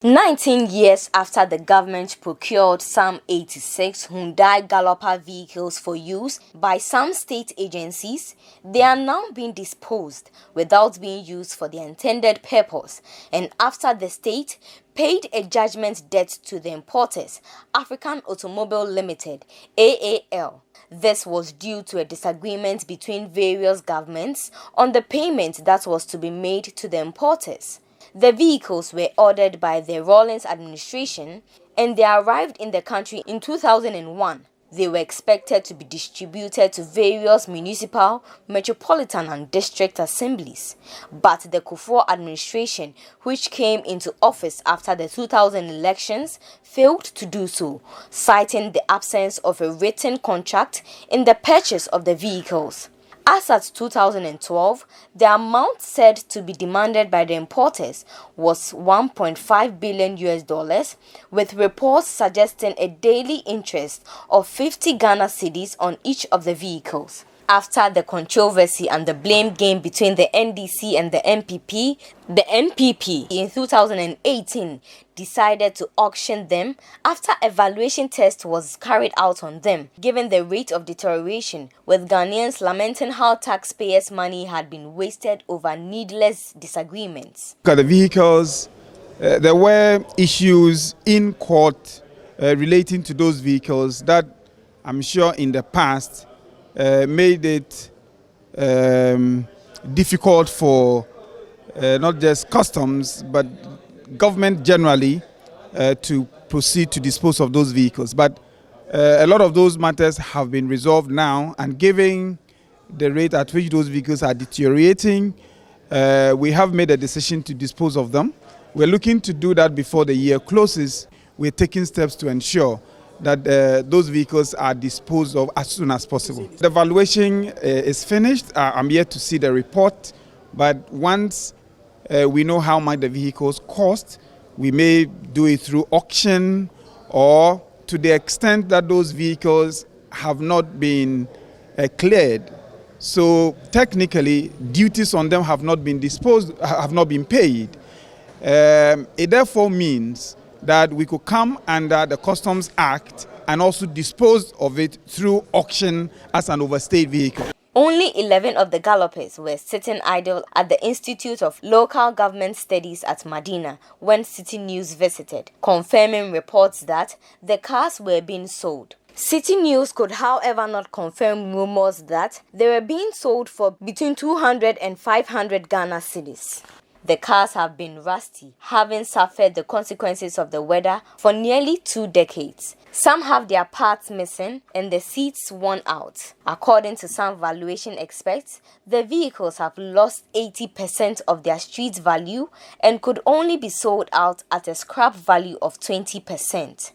19 years after the government procured some 86 Hyundai Galloper vehicles for use by some state agencies, they are now being disposed without being used for the intended purpose, and after the state paid a judgment debt to the importers, African Automobile Limited, AAL. This was due to a disagreement between various governments on the payment that was to be made to the importers. The vehicles were ordered by the Rawlings administration and they arrived in the country in 2001. They were expected to be distributed to various municipal, metropolitan and district assemblies. But the Kufuor administration, which came into office after the 2000 elections, failed to do so, citing the absence of a written contract in the purchase of the vehicles. As at 2012, the amount said to be demanded by the importers was $1.5 billion, with reports suggesting a daily interest of 50 Ghana cedis on each of the vehicles. After the controversy and the blame game between the NDC and the NPP in 2018 decided to auction them after a valuation test was carried out on them, given the rate of deterioration, with Ghanaians lamenting how taxpayers' money had been wasted over needless disagreements. Look at the vehicles. There were issues in court relating to those vehicles that I'm sure in the past made it difficult for not just customs but government generally to proceed to dispose of those vehicles. But a lot of those matters have been resolved now, and given the rate at which those vehicles are deteriorating, we have made a decision to dispose of them. We're looking to do that before the year closes. We're taking steps to ensure that those vehicles are disposed of as soon as possible. The valuation is finished. I'm yet to see the report, but once we know how much the vehicles cost, we may do it through auction, or to the extent that those vehicles have not been cleared. So technically, duties on them have not been paid. It therefore means that we could come under the Customs Act and also dispose of it through auction as an overstayed vehicle. Only 11 of the Gallopers were sitting idle at the Institute of Local Government Studies at Madina when City News visited, confirming reports that the cars were being sold. City News could, however, not confirm rumors that they were being sold for between 200 and 500 Ghana cedis. The cars have been rusty, having suffered the consequences of the weather for nearly 2 decades. Some have their parts missing and the seats worn out. According to some valuation experts, the vehicles have lost 80% of their street value and could only be sold out at a scrap value of 20%.